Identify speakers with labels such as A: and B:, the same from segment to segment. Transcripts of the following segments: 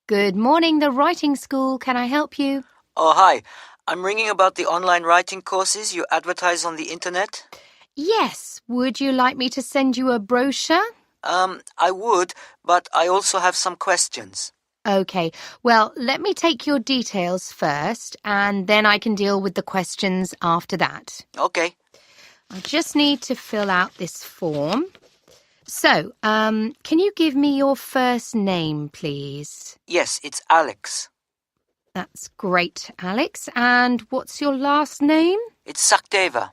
A: Good morning, the writing school. Can I help you?
B: Oh, hi. I'm ringing about the online writing courses you advertise on the internet.
A: Yes. Would you like me to send you a brochure?
B: I would, but I also have some questions.
A: Okay. Well, let me take your details first, and then I can deal with the questions after that.
B: Okay.
A: I just need to fill out this form. So, can you give me your first name, please?
B: Yes, it's Alex.
A: That's great, Alex. And what's your last name?
B: It's Sakdeva.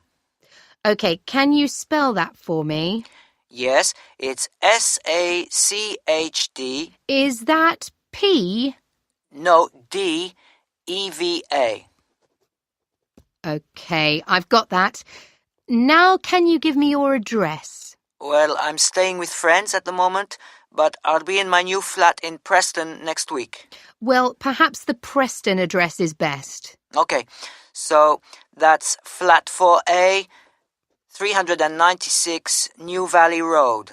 A: Okay, can you spell that for me?
B: Yes, it's SACHD.
A: Is that P?
B: No, DEVA.
A: Okay, I've got that. Now can you give me your address?
B: Well, I'm staying with friends at the moment, but I'll be in my new flat in Preston next week.
A: Well, perhaps the Preston address is best.
B: Okay, so that's flat 4A, 396 New Valley Road.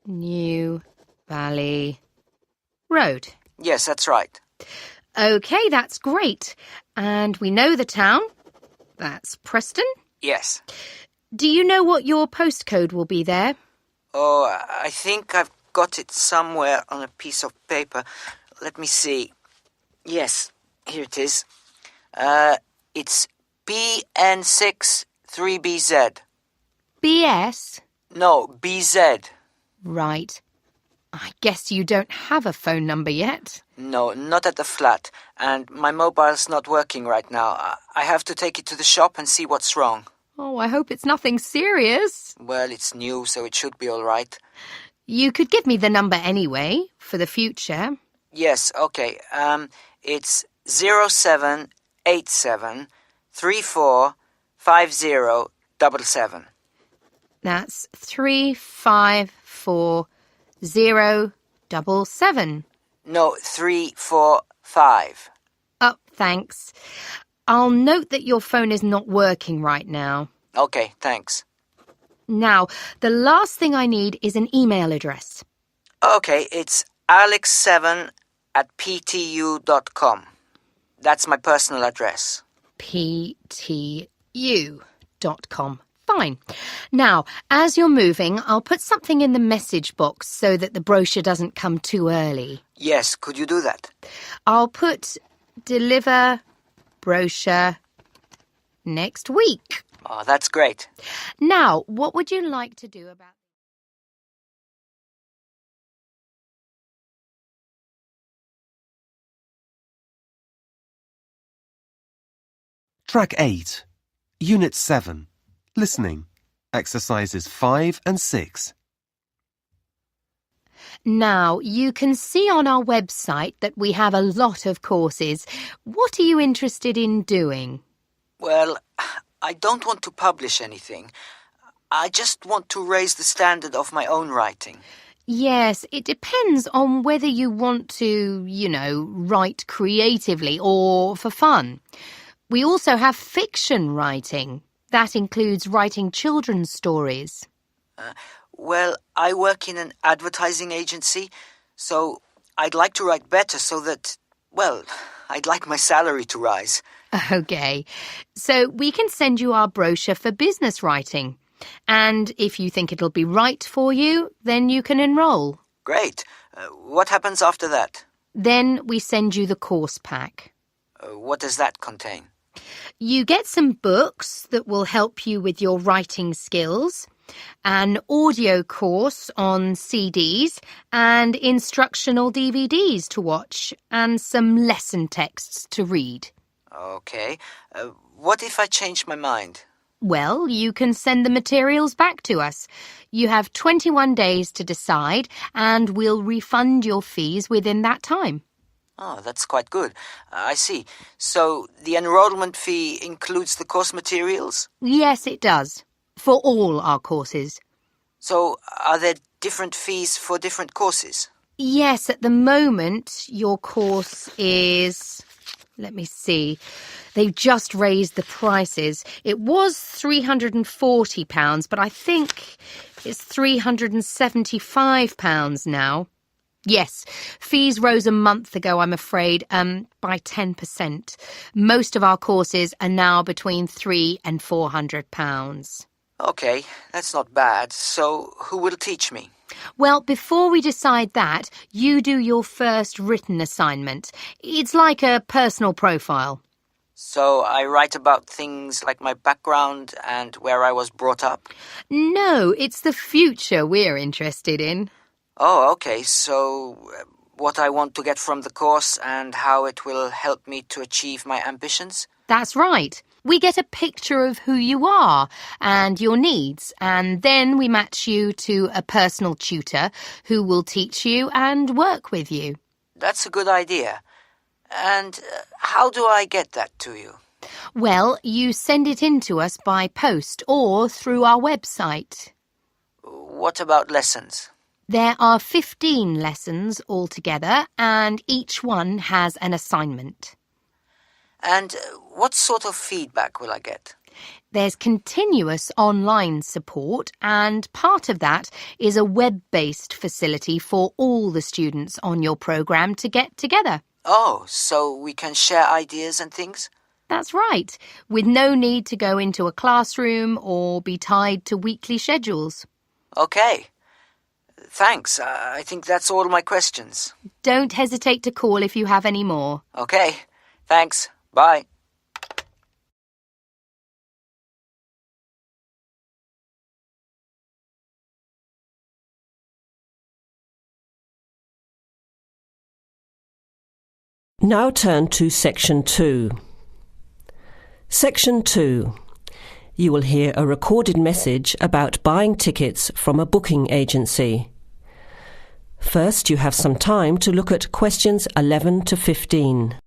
A: New Valley Road.
B: Yes, that's right.
A: Okay, that's great. And we know the town. That's Preston.
B: Yes.
A: Do you know what your postcode will be there?
B: Oh, I think I've got it somewhere on a piece of paper. Let me see. Yes, here it is. It's BN6 3BZ.
A: BS?
B: No, BZ.
A: Right. I guess you don't have a phone number yet.
B: No, not at the flat. And my mobile's not working right now. I have to take it to the shop and see what's wrong.
A: Oh, I hope it's nothing serious.
B: Well, it's new, so it should be all right.
A: You could give me the number anyway, for the future.
B: Yes, okay. It's 0787 345077.
A: That's 354077.
B: No, 345.
A: Oh, thanks. I'll note that your phone is not working right now.
B: Okay, thanks.
A: Now, the last thing I need is an email address.
B: Okay, it's alex7@ptu.com. That's my personal address.
A: ptu.com. Fine. Now, as you're moving, I'll put something in the message box so that the brochure doesn't come too early.
B: Yes, could you do that?
A: I'll put deliver brochure next week.
B: Oh, that's great.
A: Now, what would you like to do about...
C: Track 8, Unit 7, Listening, Exercises 5 and 6.
A: Now, you can see on our website that we have a lot of courses. What are you interested in doing?
B: Well, I don't want to publish anything. I just want to raise the standard of my own writing.
A: Yes, it depends on whether you want to, write creatively or for fun. We also have fiction writing. That includes writing children's stories.
B: Well, I work in an advertising agency, so I'd like to write better so that, I'd like my salary to rise.
A: Okay, so we can send you our brochure for business writing. And if you think it'll be right for you, then you can enroll.
B: Great. What happens after that?
A: Then we send you the course pack.
B: What does that contain?
A: You get some books that will help you with your writing skills, an audio course on CDs and instructional DVDs to watch, and some lesson texts to read.
B: Okay. What if I change my mind?
A: Well, you can send the materials back to us. You have 21 days to decide, and we'll refund your fees within that time.
B: Oh, that's quite good. I see. So the enrollment fee includes the course materials?
A: Yes, it does. For all our courses.
B: So are there different fees for different courses?
A: Yes, at the moment, your course is... Let me see. They've just raised the prices. It was £340, but I think it's £375 now. Yes, fees rose a month ago, I'm afraid, by 10%. Most of our courses are now between £300 and £400.
B: Okay, that's not bad. So who will teach me?
A: Well, before we decide that, you do your first written assignment. It's like a personal profile.
B: So I write about things like my background and where I was brought up?
A: No, it's the future we're interested in.
B: Oh, okay. So what I want to get from the course and how it will help me to achieve my ambitions?
A: That's right. We get a picture of who you are and your needs, and then we match you to a personal tutor who will teach you and work with you.
B: That's a good idea. And how do I get that to you?
A: Well, you send it in to us by post or through our website.
B: What about lessons?
A: There are 15 lessons altogether, and each one has an assignment.
B: And what sort of feedback will I get?
A: There's continuous online support, and part of that is a web-based facility for all the students on your programme to get together.
B: Oh, so we can share ideas and things?
A: That's right, with no need to go into a classroom or be tied to weekly schedules.
B: Okay. Thanks. I think that's all my questions.
A: Don't hesitate to call if you have any more.
B: Okay. Thanks. Bye.
D: Now turn to Section 2. Section 2. You will hear a recorded message about buying tickets from a booking agency. First, you have some time to look at questions 11 to 15.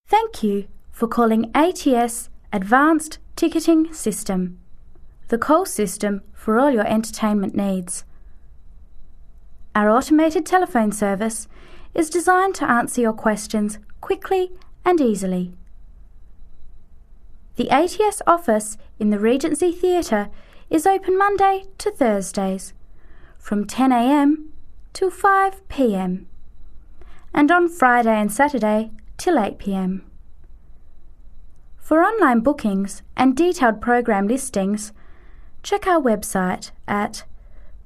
E: Thank you for calling ATS Advanced Ticketing System, the call system for all your entertainment needs. Our automated telephone service is designed to answer your questions quickly and easily. The ATS office in the Regency Theatre is open Monday to Thursdays from 10 a.m. till 5 p.m. and on Friday and Saturday till 8 p.m. For online bookings and detailed program listings, check our website at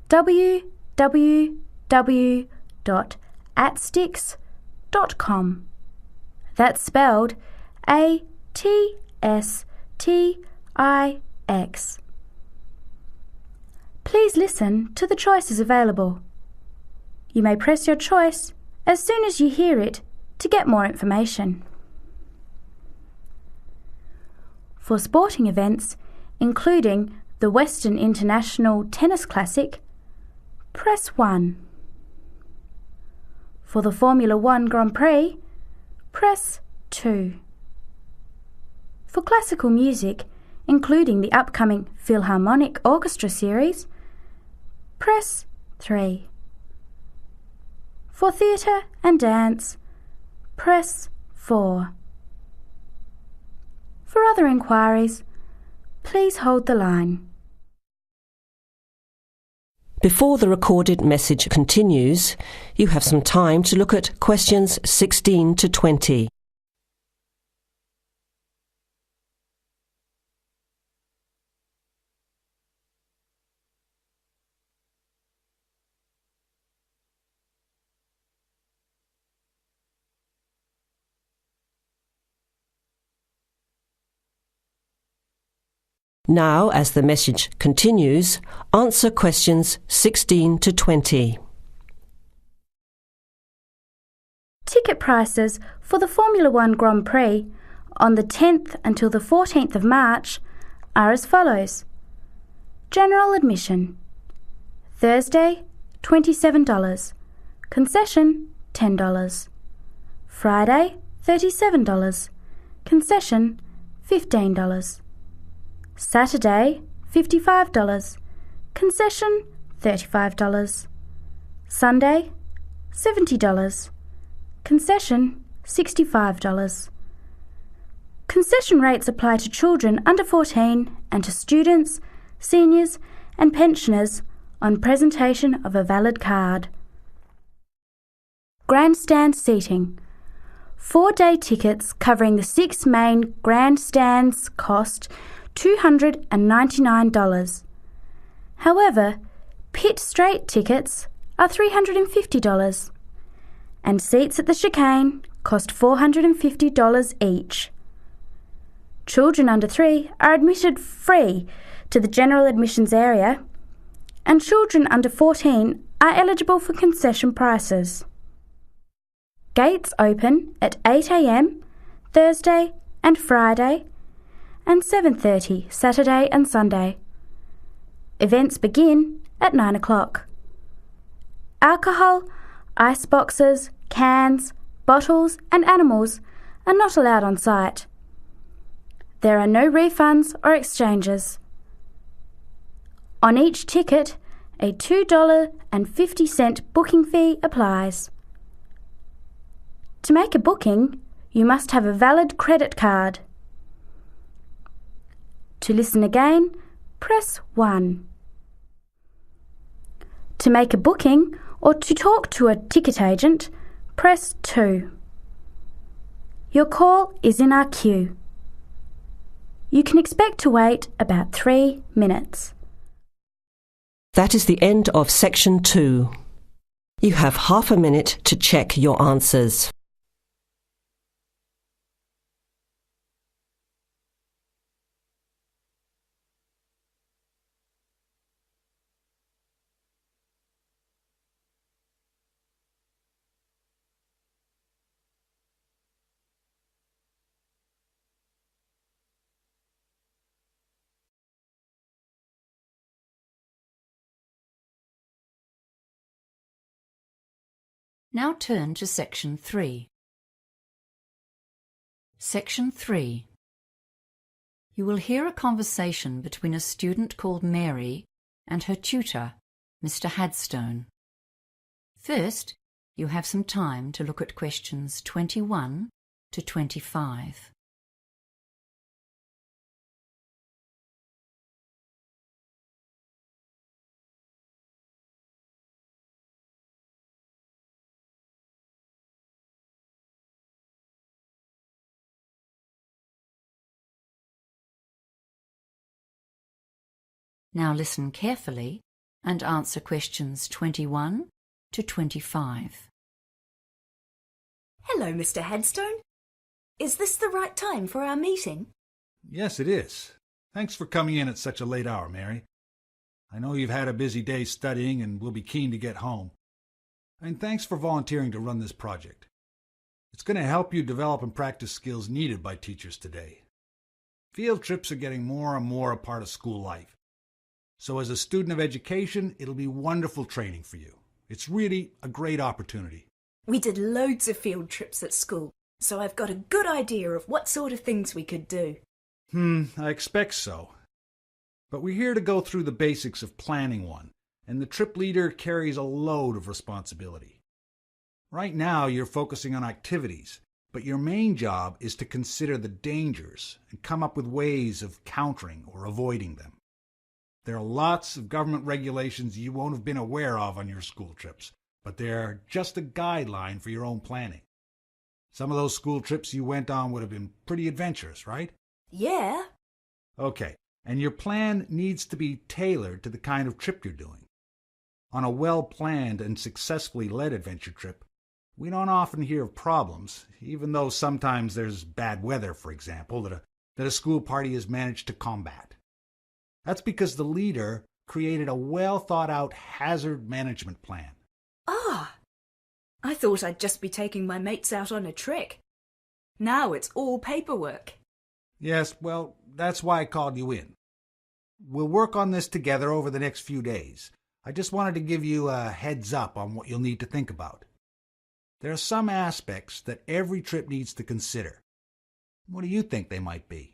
E: www.atstix.com. That's spelled ATSTIX. Please listen to the choices available. You may press your choice as soon as you hear it to get more information. For sporting events, including the Western International Tennis Classic, press 1. For the Formula 1 Grand Prix, press 2. For classical music, including the upcoming Philharmonic Orchestra series, press 3. For theatre and dance, press 4. For other inquiries, please hold the line.
D: Before the recorded message continues, you have some time to look at questions 16 to 20. Now, as the message continues, answer questions 16 to 20.
E: Ticket prices for the Formula 1 Grand Prix on the 10th until the 14th of March are as follows. General admission. Thursday, $27. Concession, $10. Friday, $37. Concession, $15. Saturday, $55. Concession $35. Sunday $70. Concession $65. Concession rates apply to children under 14 and to students, seniors and pensioners on presentation of a valid card. Grandstand seating. 4-day tickets covering the 6 main grandstands cost $299. However, pit straight tickets are $350 and seats at the chicane cost $450 each. Children under 3 are admitted free to the general admissions area, and children under 14 are eligible for concession prices. Gates open at 8 a.m. Thursday and Friday and 7:30 Saturday and Sunday. Events begin at 9 o'clock. Alcohol, ice boxes, cans, bottles and animals are not allowed on site. There are no refunds or exchanges. On each ticket, a $2.50 booking fee applies. To make a booking, you must have a valid credit card. To listen again, press 1. To make a booking or to talk to a ticket agent, press 2. Your call is in our queue. You can expect to wait about 3 minutes.
D: That is the end of section 2. You have half a minute to check your answers.
F: Now turn to Section 3. Section 3. You will hear a conversation between a student called Mary and her tutor, Mr. Hadstone. First, you have some time to look at questions 21 to 25. Now listen carefully and answer questions 21 to 25.
G: Hello, Mr. Headstone. Is this the right time for our meeting?
H: Yes, it is. Thanks for coming in at such a late hour, Mary. I know you've had a busy day studying and will be keen to get home. And thanks for volunteering to run this project. It's going to help you develop and practice skills needed by teachers today. Field trips are getting more and more a part of school life. So as a student of education, it'll be wonderful training for you. It's really a great opportunity.
G: We did loads of field trips at school, so I've got a good idea of what sort of things we could do.
H: I expect so. But we're here to go through the basics of planning one, and the trip leader carries a load of responsibility. Right now, you're focusing on activities, but your main job is to consider the dangers and come up with ways of countering or avoiding them. There are lots of government regulations you won't have been aware of on your school trips, but they're just a guideline for your own planning. Some of those school trips you went on would have been pretty adventurous, right?
G: Yeah.
H: Okay, and your plan needs to be tailored to the kind of trip you're doing. On a well-planned and successfully led adventure trip, we don't often hear of problems, even though sometimes there's bad weather, for example, that a school party has managed to combat. That's because the leader created a well-thought-out hazard management plan.
G: Ah, I thought I'd just be taking my mates out on a trek. Now it's all paperwork.
H: Yes, well, that's why I called you in. We'll work on this together over the next few days. I just wanted to give you a heads up on what you'll need to think about. There are some aspects that every trip needs to consider. What do you think they might be?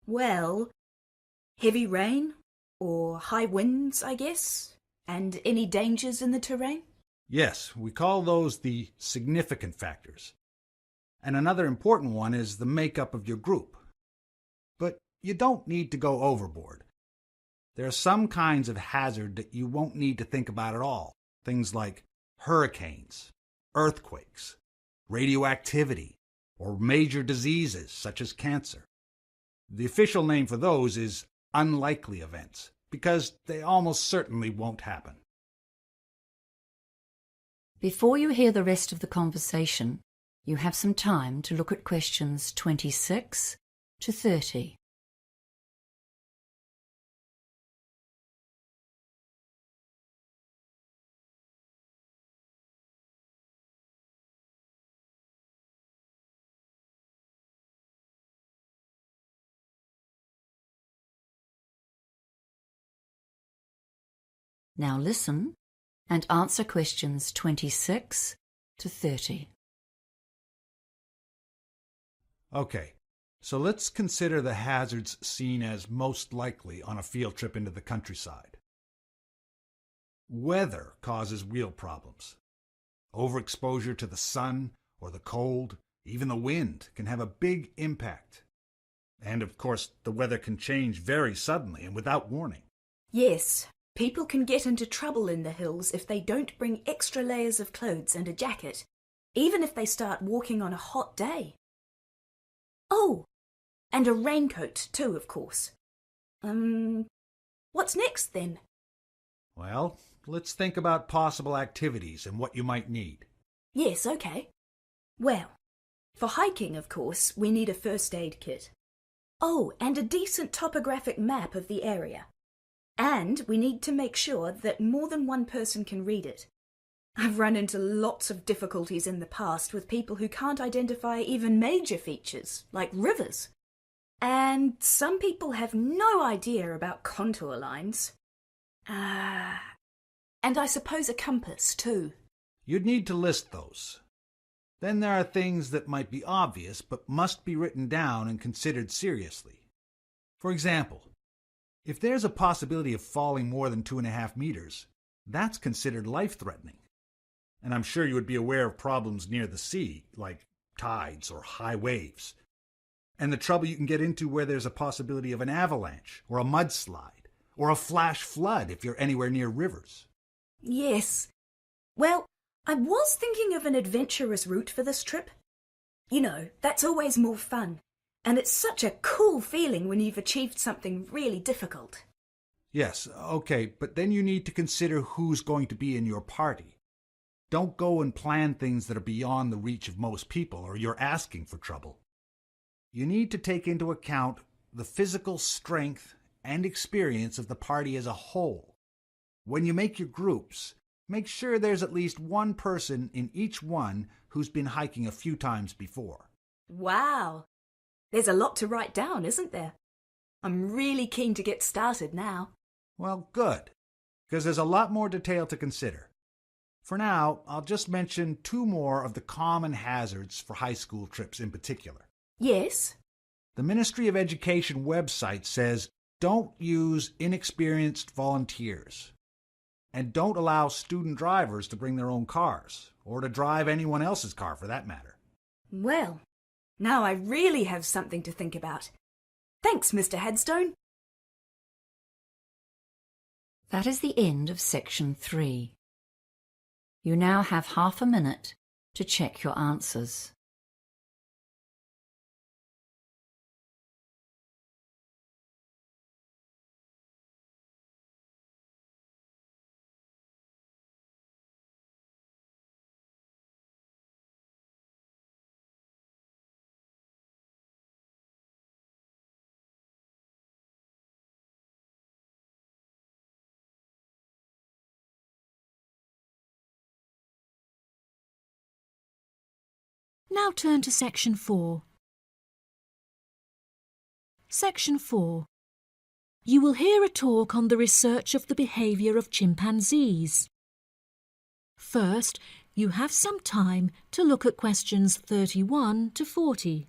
G: Well, heavy rain, Or high winds, I guess? And any dangers in the terrain?
H: Yes, we call those the significant factors. And another important one is the makeup of your group. But you don't need to go overboard. There are some kinds of hazard that you won't need to think about at all. Things like hurricanes, earthquakes, radioactivity, or major diseases such as cancer. The official name for those is unlikely events, because they almost certainly won't happen.
F: Before you hear the rest of the conversation, you have some time to look at questions 26 to 30. Now listen and answer questions 26 to 30.
H: Okay, so let's consider the hazards seen as most likely on a field trip into the countryside. Weather causes real problems. Overexposure to the sun or the cold, even the wind, can have a big impact. And of course, the weather can change very suddenly and without warning.
G: Yes, people can get into trouble in the hills if they don't bring extra layers of clothes and a jacket, even if they start walking on a hot day. Oh, and a raincoat too, of course. What's next then?
H: Well, let's think about possible activities and what you might need.
G: Yes, okay. Well, for hiking, of course, we need a first aid kit. Oh, and a decent topographic map of the area. And we need to make sure that more than one person can read it. I've run into lots of difficulties in the past with people who can't identify even major features, like rivers. And some people have no idea about contour lines. And I suppose a compass, too.
H: You'd need to list those. Then there are things that might be obvious but must be written down and considered seriously. For example, if there's a possibility of falling more than 2.5 meters, that's considered life-threatening. And I'm sure you would be aware of problems near the sea, like tides or high waves, and the trouble you can get into where there's a possibility of an avalanche or a mudslide or a flash flood if you're anywhere near rivers.
G: Yes. Well, I was thinking of an adventurous route for this trip. You know, that's always more fun, and it's such a cool feeling when you've achieved something really difficult.
H: Yes, okay, but then you need to consider who's going to be in your party. Don't go and plan things that are beyond the reach of most people, or you're asking for trouble. You need to take into account the physical strength and experience of the party as a whole. When you make your groups, make sure there's at least one person in each one who's been hiking a few times before.
G: Wow! There's a lot to write down, isn't there? I'm really keen to get started now.
H: Well, good, because there's a lot more detail to consider. For now, I'll just mention 2 more of the common hazards for high school trips in particular.
G: Yes?
H: The Ministry of Education website says don't use inexperienced volunteers. And don't allow student drivers to bring their own cars, or to drive anyone else's car for that matter.
G: Well, now I really have something to think about. Thanks, Mr. Headstone.
F: That is the end of section 3. You now have half a minute to check your answers.
I: Now turn to Section 4. Section 4. You will hear a talk on the research of the behaviour of chimpanzees. First, you have some time to look at questions 31 to 40.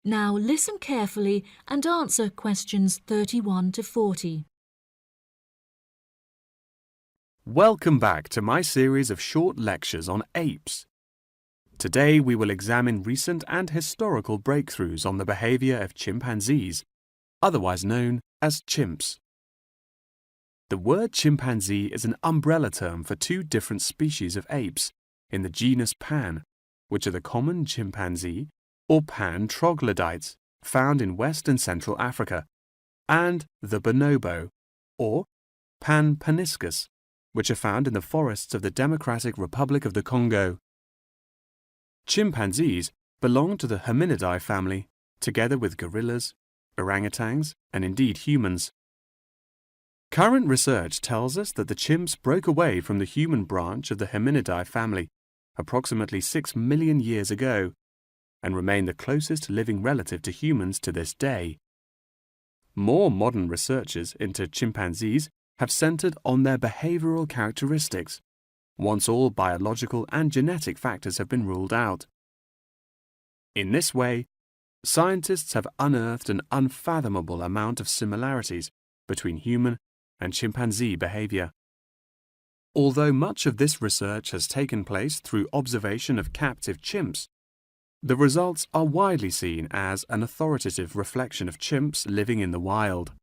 I: Now listen carefully and answer questions 31 to 40.
J: Welcome back to my series of short lectures on apes. Today we will examine recent and historical breakthroughs on the behavior of chimpanzees, otherwise known as chimps. The word chimpanzee is an umbrella term for two different species of apes in the genus Pan, which are the common chimpanzee or Pan troglodytes found in West and Central Africa, and the bonobo or Pan paniscus, which are found in the forests of the Democratic Republic of the Congo. Chimpanzees belong to the Hominidae family, together with gorillas, orangutans, and indeed humans. Current research tells us that the chimps broke away from the human branch of the Hominidae family approximately 6 million years ago and remain the closest living relative to humans to this day. More modern researches into chimpanzees have centered on their behavioral characteristics, once all biological and genetic factors have been ruled out. In this way, scientists have unearthed an unfathomable amount of similarities between human and chimpanzee behavior. Although much of this research has taken place through observation of captive chimps, the results are widely seen as an authoritative reflection of chimps living in the wild.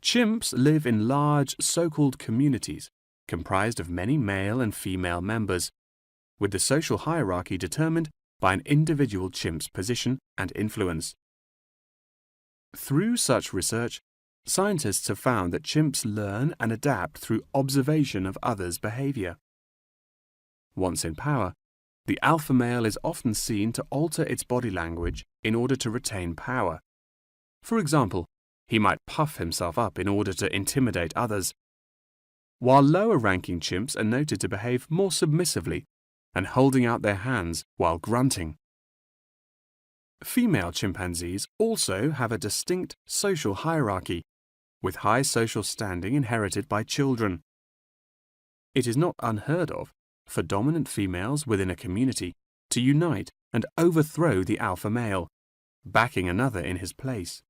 J: Chimps live in large so-called communities comprised of many male and female members, with the social hierarchy determined by an individual chimp's position and influence. Through such research, scientists have found that chimps learn and adapt through observation of others' behavior. Once in power, the alpha male is often seen to alter its body language in order to retain power. For example, he might puff himself up in order to intimidate others, while lower-ranking chimps are noted to behave more submissively and holding out their hands while grunting. Female chimpanzees also have a distinct social hierarchy, with high social standing inherited by children. It is not unheard of for dominant females within a community to unite and overthrow the alpha male, backing another in his place.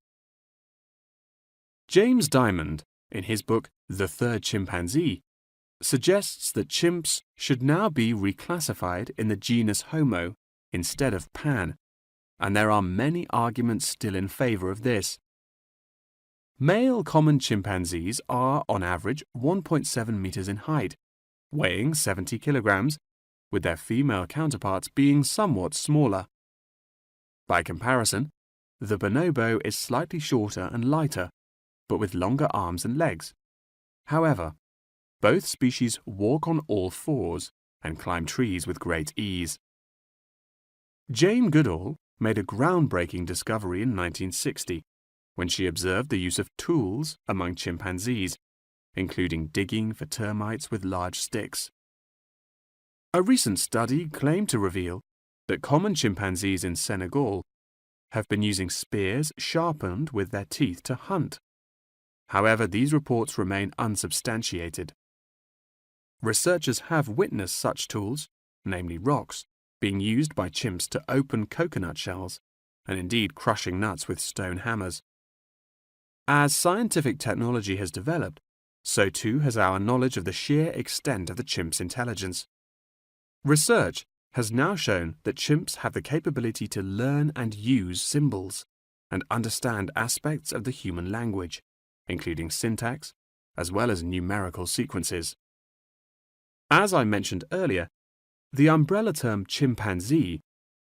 J: James Diamond, in his book The Third Chimpanzee, suggests that chimps should now be reclassified in the genus Homo instead of Pan, and there are many arguments still in favor of this. Male common chimpanzees are, on average, 1.7 meters in height, weighing 70 kilograms, with their female counterparts being somewhat smaller. By comparison, the bonobo is slightly shorter and lighter, but with longer arms and legs. However, both species walk on all fours and climb trees with great ease. Jane Goodall made a groundbreaking discovery in 1960 when she observed the use of tools among chimpanzees, including digging for termites with large sticks. A recent study claimed to reveal that common chimpanzees in Senegal have been using spears sharpened with their teeth to hunt. However, these reports remain unsubstantiated. Researchers have witnessed such tools, namely rocks, being used by chimps to open coconut shells, and indeed crushing nuts with stone hammers. As scientific technology has developed, so too has our knowledge of the sheer extent of the chimp's intelligence. Research has now shown that chimps have the capability to learn and use symbols and understand aspects of the human language, including syntax, as well as numerical sequences. As I mentioned earlier, the umbrella term chimpanzee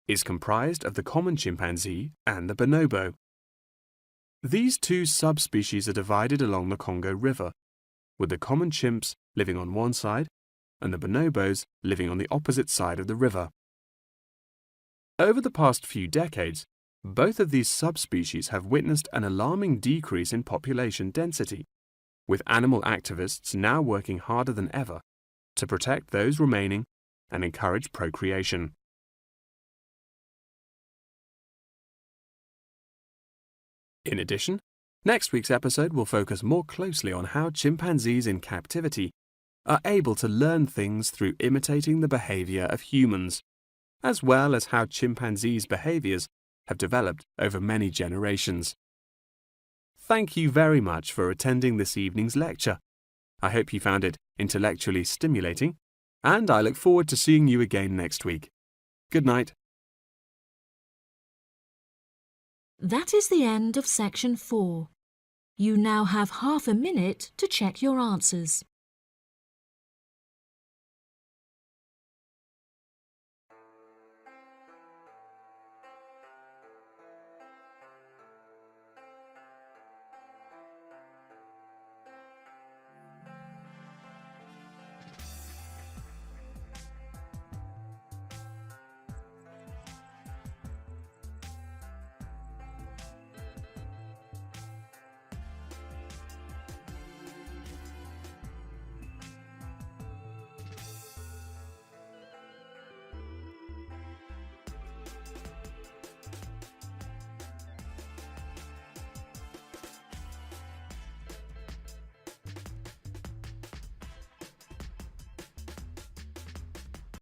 J: is comprised of the common chimpanzee and the bonobo. These two subspecies are divided along the Congo River, with the common chimps living on one side and the bonobos living on the opposite side of the river. Over the past few decades, both of these subspecies have witnessed an alarming decrease in population density, with animal activists now working harder than ever to protect those remaining and encourage procreation. In addition, next week's episode will focus more closely on how chimpanzees in captivity are able to learn things through imitating the behavior of humans, as well as how chimpanzees' behaviors have developed over many generations. Thank you very much for attending this evening's lecture. I hope you found it intellectually stimulating, and I look forward to seeing you again next week. Good night.
I: That is the end of section 4. You now have half a minute to check your answers.